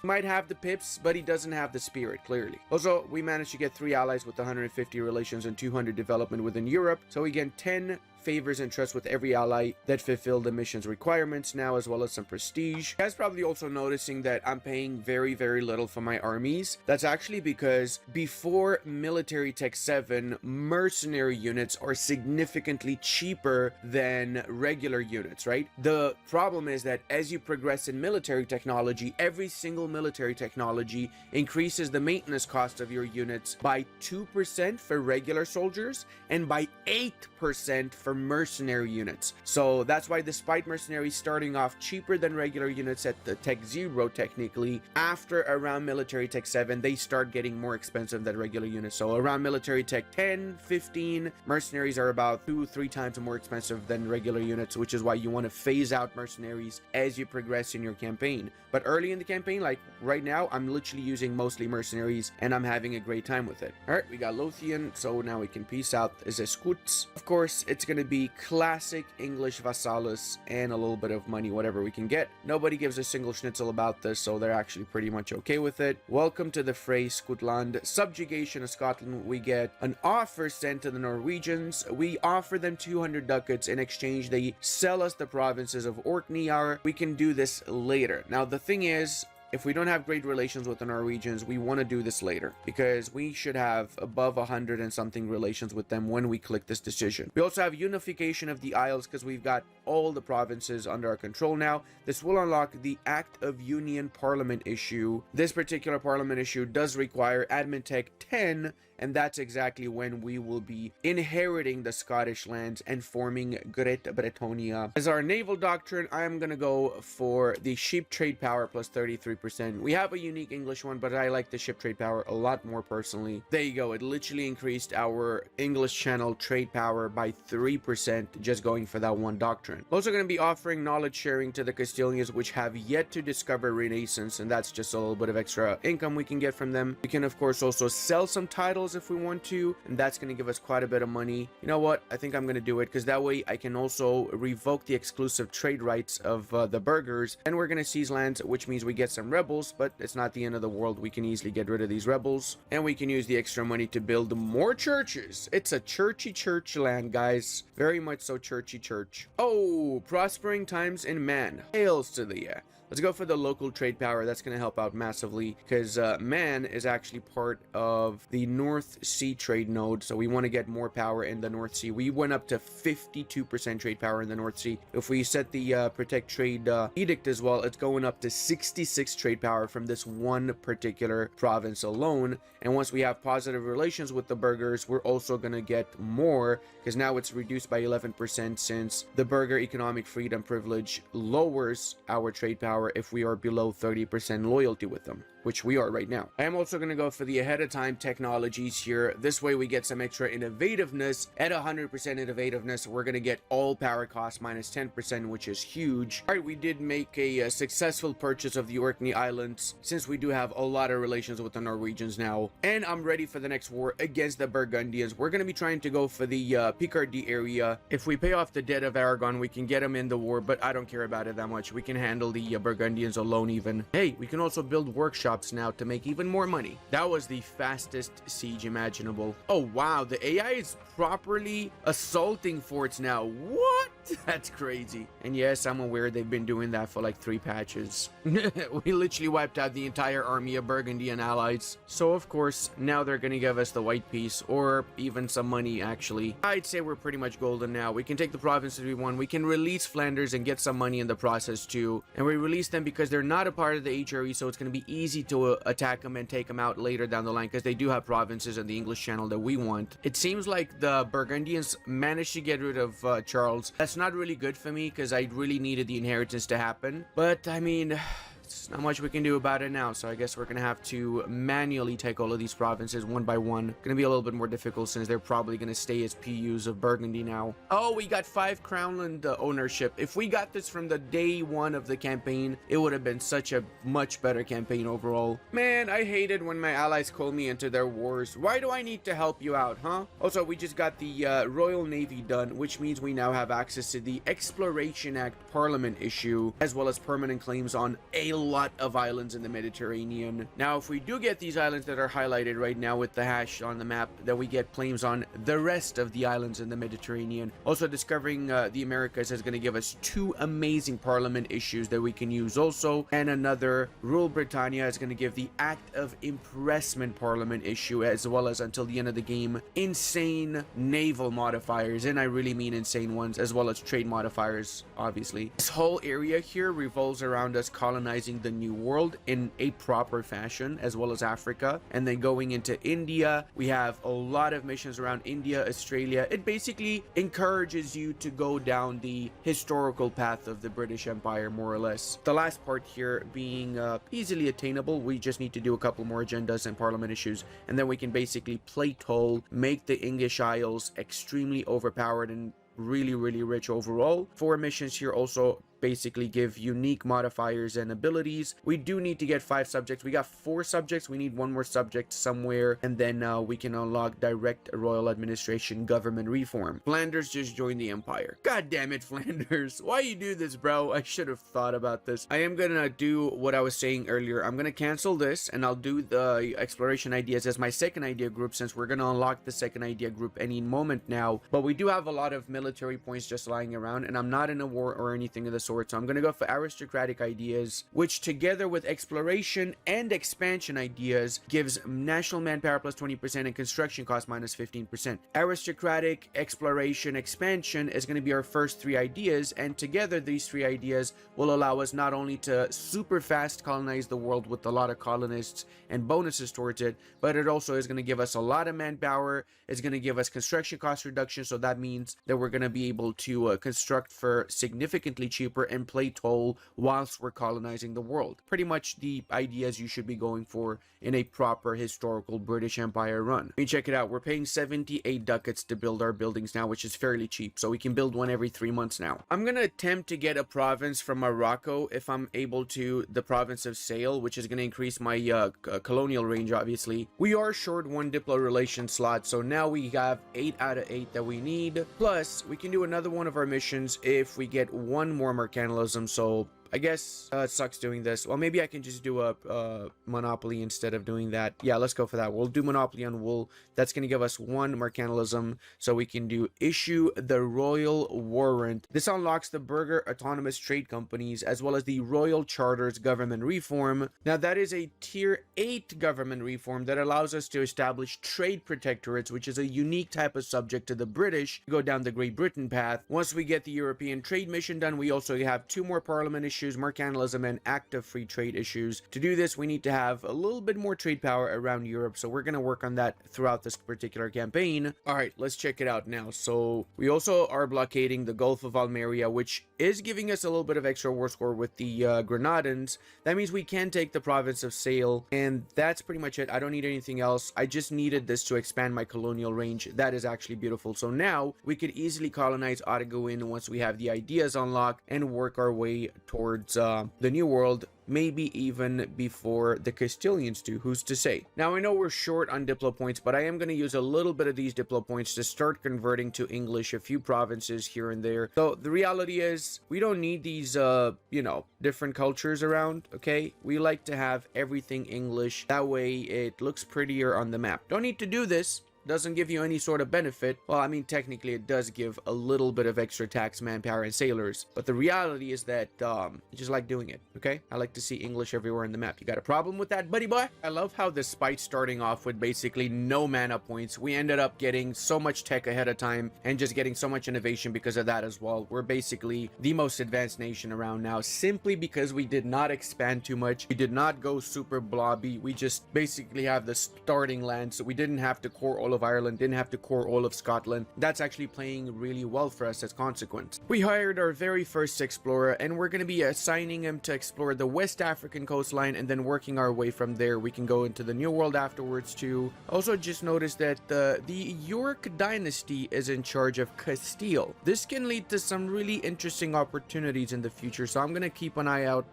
might have the pips, but he doesn't have the spirit, clearly. Also, we managed to get 3 allies with 150 relations and 200 development within Europe. So we get 10 favors and trust with every ally that fulfill the mission's requirements now, as well as some prestige. You guys probably also noticing that I'm paying very little for my armies. That's actually because before military tech 7, mercenary units are significantly cheaper than regular units, right? The problem is that as you progress in military technology, every single military technology increases the maintenance cost of your units by 2% for regular soldiers and by 8% for mercenary units. So that's why, despite mercenaries starting off cheaper than regular units at the tech 0, technically, after around military tech 7, they start getting more expensive than regular units. So around military tech 10, 15, mercenaries are about 2-3 times more expensive than regular units, which is why you want to phase out mercenaries as you progress in your campaign. But early in the campaign, like right now, I'm literally using mostly mercenaries, and I'm having a great time with it. All right, we got Lothian, so now we can peace out as Escuts. Of course, it's going to be classic English vassals and a little bit of money, whatever we can get. Nobody gives a single schnitzel about this, so they're actually pretty much okay with it. Welcome to the fray, Scotland. Subjugation of Scotland. We get an offer sent to the Norwegians. We offer them 200 ducats. In exchange, they sell us the provinces of Orkneyar. We can do this later. Now, the thing is, if we don't have great relations with the Norwegians, we want to do this later, because we should have above 100 and something relations with them when we click this decision. We also have unification of the Isles, because we've got all the provinces under our control now. This will unlock the Act of Union Parliament issue. This particular Parliament issue does require Admin Tech 10, and that's exactly when we will be inheriting the Scottish lands and forming Great Britannia. As our naval doctrine, I am going to go for the ship trade power plus 33%. We have a unique English one, but I like the ship trade power a lot more personally. There you go. It literally increased our English Channel trade power by 3% just going for that one doctrine. Also going to be offering knowledge sharing to the Castilians, which have yet to discover Renaissance, and that's just a little bit of extra income we can get from them. We can, of course, also sell some titles if we want to, and that's going to give us quite a bit of money. You know what? I think I'm going to do it, because that way I can also revoke the exclusive trade rights of the burghers, and we're going to seize lands, which means we get some rebels, but it's not the end of the world. We can easily get rid of these rebels, and we can use the extra money to build more churches. It's a churchy church land, guys. Very much so churchy church. Oh, prospering times in Man. Hails to the Let's go for the local trade power. That's going to help out massively, because Man is actually part of the North Sea trade node, so we want to get more power in the North Sea. We went up to 52% trade power in the North Sea. If we set the protect trade edict as well, it's going up to 66 trade power from this one particular province alone. And once we have positive relations with the burghers, we're also going to get more, because now it's reduced by 11%, since the burgher economic freedom privilege lowers our trade power if we are below 30% loyalty with them. which we are right now. I am also going to go for the ahead of time technologies here. This way we get some extra innovativeness. At 100% innovativeness, we're going to get all power cost minus 10%, which is huge. All right, we did make a successful purchase of the Orkney Islands, since we do have a lot of relations with the Norwegians now. And I'm ready for the next war against the Burgundians. We're going to be trying to go for the Picardy area. If we pay off the debt of Aragon, we can get them in the war, but I don't care about it that much. We can handle the Burgundians alone even. Hey, we can also build workshops now to make even more money. That was the fastest siege imaginable. Oh wow, the AI is properly assaulting forts now. What? That's crazy. And yes, I'm aware they've been doing that for like 3 patches. We literally wiped out the entire army of Burgundy and allies. So of course, now they're gonna give us the white piece, or even some money actually. I'd say we're pretty much golden now. We can take the provinces we want. We can release Flanders and get some money in the process too. And we release them because they're not a part of the HRE, so it's gonna be easy to attack them and take them out later down the line, because they do have provinces in the English Channel that we want. It seems like the Burgundians managed to get rid of Charles. That's not really good for me, because I really needed the inheritance to happen. But I mean, there's not much we can do about it now, so I guess we're gonna have to manually take all of these provinces one by one. Gonna be a little bit more difficult, since they're probably gonna stay as PUs of Burgundy now. Oh, we got 5 Crownland ownership. If we got this from the day 1 of the campaign, it would have been such a much better campaign overall. Man, I hated when my allies called me into their wars. Why do I need to help you out, huh? Also, we just got the Royal Navy done, which means we now have access to the Exploration Act Parliament issue, as well as permanent claims on a lot of islands in the Mediterranean. Now, if we do get these islands that are highlighted right now with the hash on the map, then we get claims on the rest of the islands in the Mediterranean. Also, discovering the Americas is going to give us 2 amazing parliament issues that we can use also, and another Rule Britannia is going to give the Act of Impressment parliament issue, as well as, until the end of the game, insane naval modifiers, and I really mean insane ones, as well as trade modifiers, obviously. This whole area here revolves around us colonizing the New World in a proper fashion, as well as Africa. And then going into India, we have a lot of missions around India, Australia. It basically encourages you to go down the historical path of the British Empire, more or less. The last part here being easily attainable. We just need to do a couple more agendas and parliament issues, and then we can basically play toll, make the English Isles extremely overpowered and really rich overall. 4 missions here also basically give unique modifiers and abilities. We do need to get 5 subjects. We got 4 subjects. We need 1 more subject somewhere, and then we can unlock direct royal administration government reform. Flanders just joined the empire. God damn it, Flanders. Why you do this, bro? I should have thought about this. I am gonna do what I was saying earlier. I'm gonna cancel this, and I'll do the exploration ideas as my second idea group, since we're gonna unlock the second idea group any moment now. But we do have a lot of military points just lying around, and I'm not in a war or anything of the sort. So I'm going to go for aristocratic ideas, which together with exploration and expansion ideas gives national manpower plus 20% and construction cost minus 15%. Aristocratic, exploration, expansion is going to be our first 3 ideas, and together these 3 ideas will allow us not only to super fast colonize the world with a lot of colonists and bonuses towards it, but it also is going to give us a lot of manpower. It's going to give us construction cost reduction, so that means that we're going to be able to construct for significantly cheaper and play toll whilst we're colonizing the world. Pretty much the ideas you should be going for in a proper historical British Empire run. I mean, check it out. We're paying 78 ducats to build our buildings now, which is fairly cheap, so we can build one every 3 months now. I'm going to attempt to get a province from Morocco if I'm able to, the province of Sale, which is going to increase my colonial range, obviously. We are short 1 diplo relation slot, so now we have 8 out of 8 that we need. Plus, we can do another one of our missions if we get 1 more mercantilism, so I guess it sucks doing this. Well, maybe I can just do a monopoly instead of doing that. Yeah, let's go for that. We'll do monopoly on wool. That's going to give us 1 mercantilism, so we can do issue the royal warrant. This unlocks the burgher autonomous trade companies, as well as the royal charters government reform. Now, that is a tier 8 government reform that allows us to establish trade protectorates, which is a unique type of subject to the British, go down the Great Britain path. Once we get the European trade mission done, we also have 2 more parliament issues issues, mercantilism, and active free trade issues. To do this, we need to have a little bit more trade power around Europe, so we're going to work on that throughout this particular campaign. All right, let's check it out now. So we also are blockading the Gulf of Almeria, which is giving us a little bit of extra war score with the Grenadans. That means we can take the province of Sale, and that's pretty much it. I don't need anything else. I just needed this to expand my colonial range. That is actually beautiful. So now we could easily colonize Aragon once we have the ideas unlocked and work our way towards the New World, maybe even before the Castilians do, who's to say. Now I know we're short on Diplo points, but I am going to use a little bit of these Diplo points to start converting to English a few provinces here and there. So the reality is we don't need these different cultures around, okay? We like to have everything English. That way it looks prettier on the map. Don't need to do this. Doesn't give you any sort of benefit. Well, I mean, technically it does give a little bit of extra tax, manpower, and sailors, but the reality is that I just like doing it, okay? I like to see English everywhere in the map. You got a problem with that, buddy boy? I love how despite starting off with basically no mana points, we ended up getting so much tech ahead of time and just getting so much innovation because of that as well. We're basically the most advanced nation around now, simply because we did not expand too much. We did not go super blobby. We just basically have the starting land, so we didn't have to core all of Ireland, didn't have to core all of Scotland. That's actually playing really well for us as consequence. We hired our very first explorer, and we're going to be assigning him to explore the West African coastline and then working our way from there. We can go into the New World afterwards too. Also just noticed that the York dynasty is in charge of Castile. This can lead to some really interesting opportunities in the future, so I'm going to keep an eye out,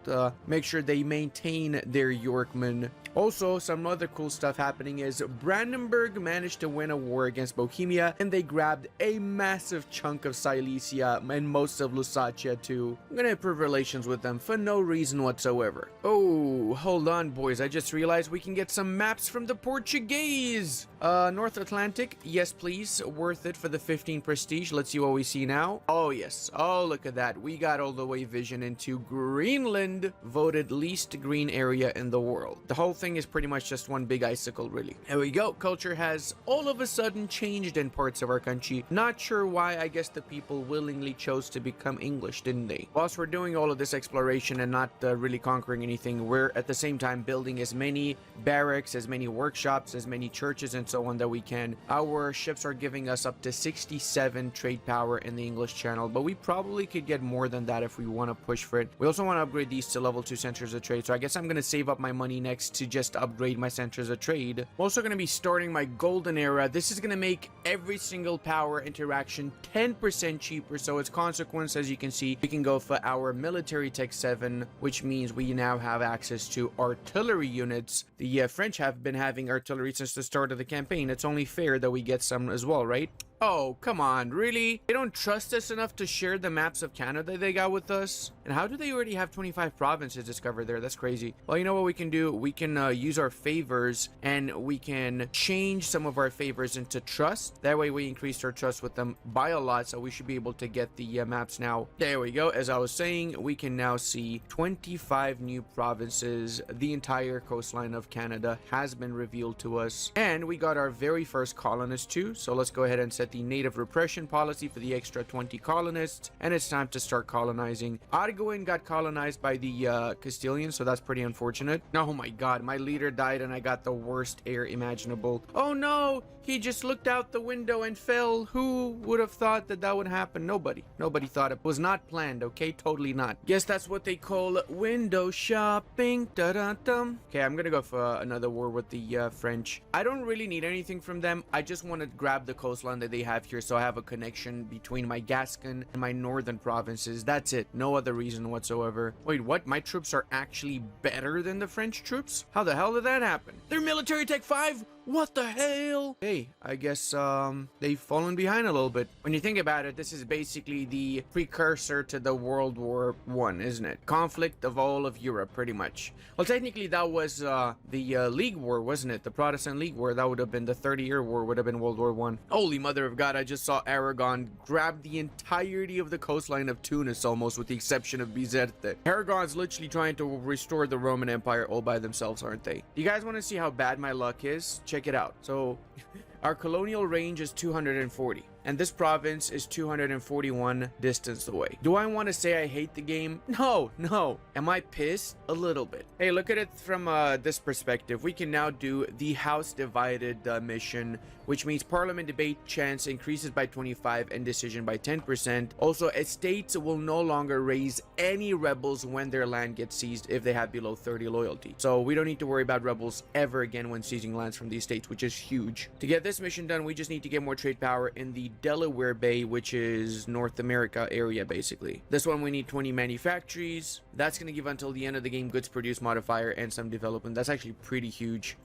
make sure they maintain their Yorkmen. Also, some other cool stuff happening is Brandenburg managed to win a war against Bohemia, and they grabbed a massive chunk of Silesia and most of Lusatia too. I'm gonna improve relations with them for no reason whatsoever. Oh, hold on boys, I just realized we can get some maps from the Portuguese. North Atlantic, yes please, worth it for the 15 prestige. Let's see what we see now. Oh yes, oh look at that, we got all the way vision into Greenland, voted least green area in the world. The whole thing is pretty much just one big icicle, really. There we go. Culture has all of a sudden changed in parts of our country. Not sure why. I guess the people willingly chose to become English, didn't they? Whilst we're doing all of this exploration and not really conquering anything, we're at the same time building as many barracks, as many workshops, as many churches, and so on that we can. Our ships are giving us up to 67 trade power in the English Channel, but we probably could get more than that if we want to push for it. We also want to upgrade these to level 2 centers of trade, so I guess I'm going to save up my money next to just upgrade my centers of trade. I'm also going to be starting my golden era. This is going to make every single power interaction 10% cheaper, so as consequence, as you can see, we can go for our military tech 7, which means we now have access to artillery units. The French have been having artillery since the start of the campaign. It's only fair that we get some as well, right? Oh, come on, really? They don't trust us enough to share the maps of Canada they got with us? And how do they already have 25 provinces discovered there? That's crazy. Well, you know what we can do? We can use our favors, and we can change some of our favors into trust. That way we increase our trust with them by a lot, so we should be able to get the maps now. There we go. As I was saying, we can now see 25 new provinces. The entire coastline of Canada has been revealed to us. And we got our very first colonist too, so let's go ahead and set the native repression policy for the extra 20 colonists, and it's time to start colonizing. Aragon got colonized by the Castilians, so that's pretty unfortunate. Oh my god, my leader died and I got the worst heir imaginable. Oh no, he just looked out the window and fell. Who would have thought that that would happen? Nobody thought. It was not planned, okay? Totally not. Guess that's what they call window shopping. Da-da-dum. Okay, I'm gonna go for another war with the French. I don't really need anything from them. I just want to grab the coastline that they have here, so I have a connection between my Gascon and my northern provinces. That's it. No other reason whatsoever. Wait, what? My troops are actually better than the French troops? How the hell did that happen? They're military tech 5? What the hell? Hey, I guess they've fallen behind a little bit. When you think about it, this is basically the precursor to the World War I, isn't it? Conflict of all of Europe, pretty much. Well, technically that was the League War, wasn't it? The Protestant League War. That would have been the 30-year war, would have been World War I. Holy mother of God, I just saw Aragon grab the entirety of the coastline of Tunis almost, with the exception of Bizerte. Aragon's literally trying to restore the Roman Empire all by themselves, aren't they? You guys want to see how bad my luck is? Check it out. So our colonial range is 240. and this province is 241 distance away. Do I want to say I hate the game? No. Am I pissed? A little bit. Hey, look at it from this perspective. We can now do the House Divided mission, which means Parliament debate chance increases by 25 and decision by 10%. Also, estates will no longer raise any rebels when their land gets seized if they have below 30 loyalty. So we don't need to worry about rebels ever again when seizing lands from the estates, which is huge. To get this mission done, we just need to get more trade power in the Delaware Bay, which is North America area, basically. This one, we need 20 manufactories. That's going to give until the end of the game goods produce modifier and some development. That's actually pretty huge.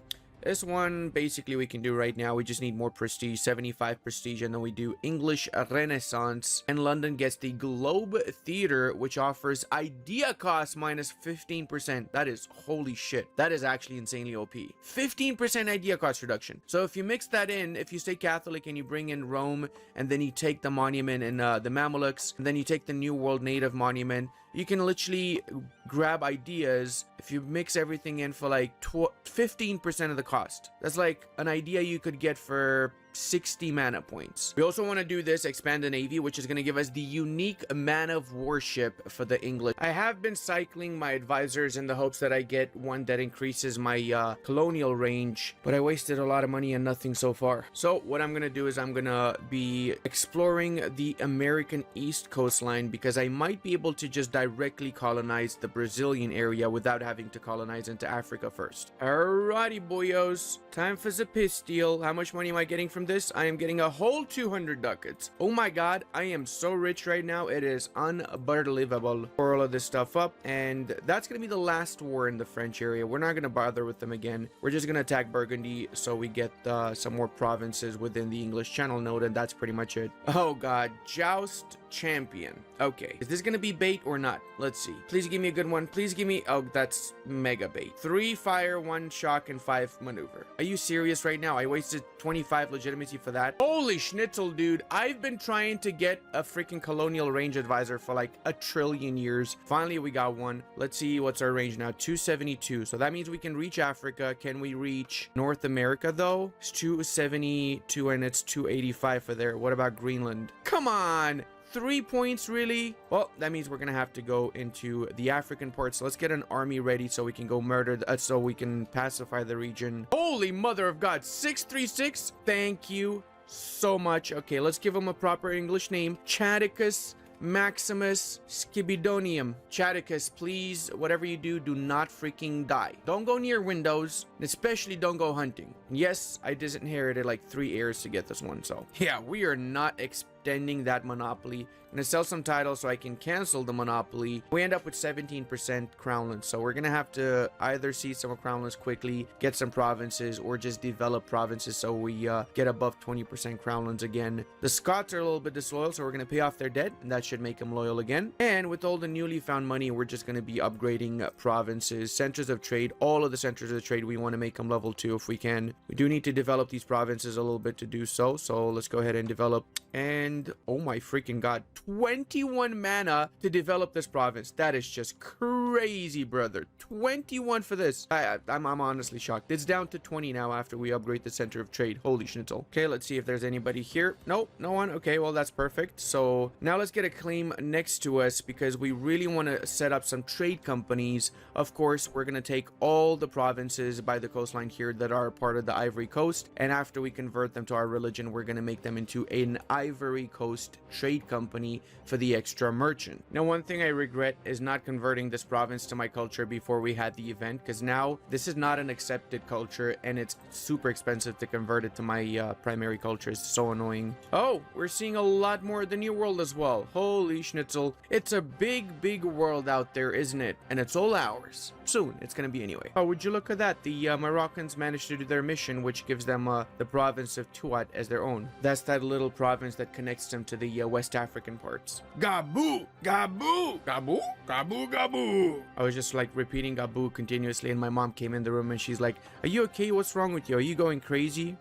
This one, basically, we can do right now. We just need more prestige, 75 prestige, and then we do English Renaissance. And London gets the Globe Theater, which offers idea cost minus 15%. That is holy shit. That is actually insanely OP. 15% idea cost reduction. So if you mix that in, if you stay Catholic and you bring in Rome, and then you take the monument and the Mamelukes, and then you take the New World Native monument, you can literally grab ideas. If you mix everything in for like 15% of the cost, that's like an idea you could get for 60 mana points. We also want to do this, expand the navy, which is going to give us the unique man of warship for the English. I have been cycling my advisors in the hopes that I get one that increases my colonial range, but I wasted a lot of money and nothing so far. So what I'm going to do is I'm going to be exploring the American East coastline, because I might be able to just directly colonize the Brazilian area without having to colonize into Africa first. Alrighty, boyos, time for the pistol. How much money am I getting from this? I am getting a whole 200 ducats. Oh my god, I am so rich right now. It is unbelievable. Pour all of this stuff up, and that's gonna be the last war in the French area. We're not gonna bother with them again. We're just gonna attack Burgundy so we get some more provinces within the English Channel node, and that's pretty much it. Oh god, Joust Champion. Okay, is this gonna be bait or not? Let's see. Please give me a good one. Please give me... Oh, that's mega bait. 3 fire, 1 shock, and 5 maneuver. Are you serious right now? I wasted 25 legitimacy for that. Holy schnitzel, dude. I've been trying to get a freaking colonial range advisor for like a trillion years. Finally, we got one. Let's see what's our range now. 272. So that means we can reach Africa. Can we reach North America though? It's 272 and it's 285 for there. What about Greenland? Come on. 3 points, really? Well, that means we're gonna have to go into the African ports. So let's get an army ready so we can go murder, so we can pacify the region. Holy mother of God, 636. Thank you so much. Okay, let's give him a proper English name. Chadicus Maximus Skibidonium. Chadicus, please, whatever you do, do not freaking die. Don't go near windows, and especially don't go hunting. Yes, I disinherited like 3 heirs to get this one, so yeah, we are not extending that monopoly. I'm gonna sell some titles so I can cancel the monopoly. We end up with 17% crownlands, so we're gonna have to either seize some crownlands quickly, get some provinces, or just develop provinces so we get above 20% crownlands again. The Scots are a little bit disloyal, so we're gonna pay off their debt, and that should make them loyal again. And with all the newly found money, we're just gonna be upgrading provinces, centers of trade. All of the centers of trade, we want to make them level 2 if we can. We do need to develop these provinces a little bit to do so, so let's go ahead and develop. And oh my freaking god, 21 mana to develop this province. That is just crazy, brother. 21 for this. I'm honestly shocked. It's down to 20 now after we upgrade the center of trade. Holy schnitzel. Okay, let's see if there's anybody here. Nope, no one. Okay, well, that's perfect. So now let's get a claim next to us, because we really want to set up some trade companies. Of course, we're going to take all the provinces by the coastline here that are part of the Ivory Coast, and after we convert them to our religion, we're going to make them into an Ivory Coast trade company for the extra merchant. Now, one thing I regret is not converting this province to my culture before we had the event, because now this is not an accepted culture and it's super expensive to convert it to my primary culture. It's so annoying. Oh, we're seeing a lot more of the New World as well. Holy schnitzel. It's a big world out there, isn't it? And it's all ours. Soon, it's gonna be anyway. Oh, would you look at that? The Moroccans managed to do their mission, which gives them the province of Tuat as their own. That's that little province that connects them to the West African parts. Gaboo! Gaboo! Gaboo! Gaboo! Gaboo! I was just like repeating Gaboo continuously, and my mom came in the room and she's like, "Are you okay? What's wrong with you? Are you going crazy?"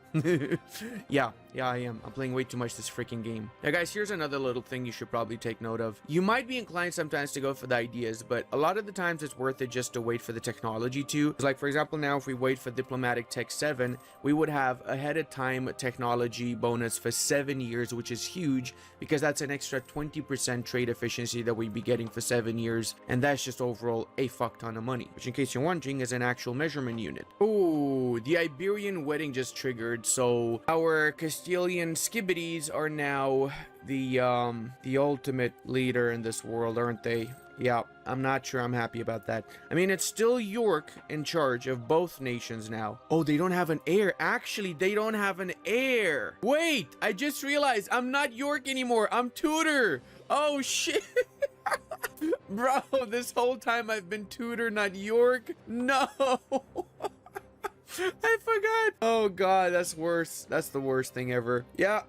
Yeah, I am. I'm playing way too much this freaking game. Now, guys, here's another little thing you should probably take note of. You might be inclined sometimes to go for the ideas, but a lot of the times it's worth it just to wait for the technology to. Like, for example, now if we wait for diplomatic tech 7, we would have ahead of time technology bonus for 7 years, which is huge because that's an extra 20% trade efficiency that we'd be getting for 7 years, and that's just overall a fuck ton of money, which in case you're wondering is an actual measurement unit. Oh, the Iberian wedding just triggered, so our Castilian skibbities are now the ultimate leader in this world, aren't they? Yeah, I'm not sure I'm happy about that. I mean, it's still York in charge of both nations now. Oh, they don't have an heir. Actually, they don't have an heir. Wait, I just realized I'm not York anymore. I'm Tudor. Oh, shit. Bro, this whole time I've been Tudor, not York. No. I forgot. Oh god, that's worse. That's the worst thing ever. Yeah,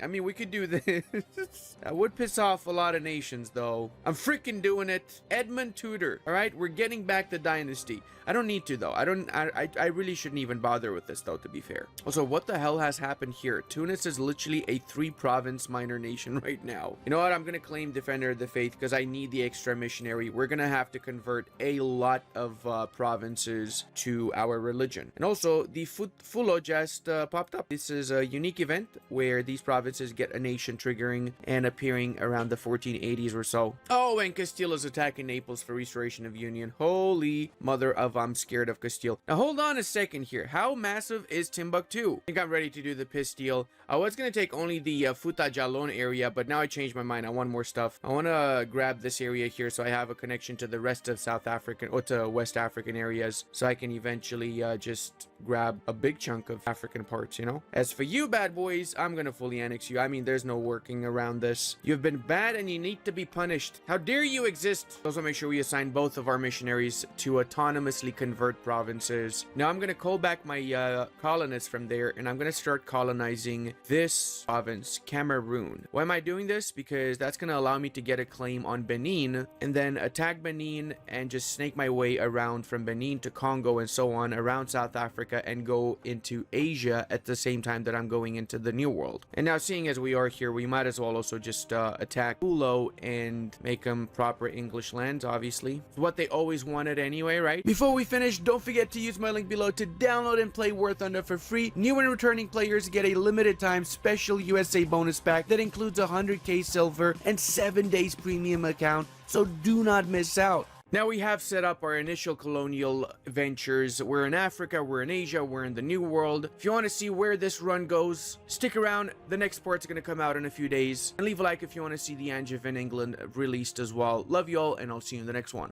I mean, we could do this. That would piss off a lot of nations, though. I'm freaking doing it. Edmund Tudor. All right, we're getting back the dynasty. I don't need to, though. I really shouldn't even bother with this, though, to be fair. Also, what the hell has happened here? Tunis is literally a 3-province minor nation right now. You know what? I'm gonna claim Defender of the Faith because I need the extra missionary. We're gonna have to convert a lot of provinces to our religion. And also, the Fulo just popped up. This is a unique event where these provinces get a nation triggering and appearing around the 1480s or so. Oh, and Castile is attacking Naples for restoration of union. Holy mother of I'm scared of Castile. Now, hold on a second here. How massive is Timbuktu? I think I'm ready to do the piss deal. I was going to take only the Futa Jalon area, but now I changed my mind. I want more stuff. I want to grab this area here so I have a connection to the rest of South African or to West African areas so I can eventually just grab a big chunk of African parts, you know? As for you bad boys, I'm going to fully annex you. I mean, there's no working around this. You've been bad and you need to be punished. How dare you exist? Also, make sure we assign both of our missionaries to autonomously convert provinces. Now, I'm going to call back my colonists from there and I'm going to start colonizing this province, Cameroon. Why am I doing this? Because that's going to allow me to get a claim on Benin and then attack Benin and just snake my way around from Benin to Congo and so on around South Africa and go into Asia at the same time that I'm going into the New World. And now, seeing as we are here, we might as well also just attack Pulo and make them proper English lands, obviously. It's what they always wanted anyway, right? Before we finish, don't forget to use my link below to download and play War Thunder for free. New and returning players get a limited time special USA bonus pack that includes 100k silver and 7 days premium account, so do not miss out. Now we have set up our initial colonial ventures. We're in Africa, we're in Asia, we're in the New World. If you want to see where this run goes, stick around. The next part's going to come out in a few days. And leave a like if you want to see the Angevin England released as well. Love you all, and I'll see you in the next one.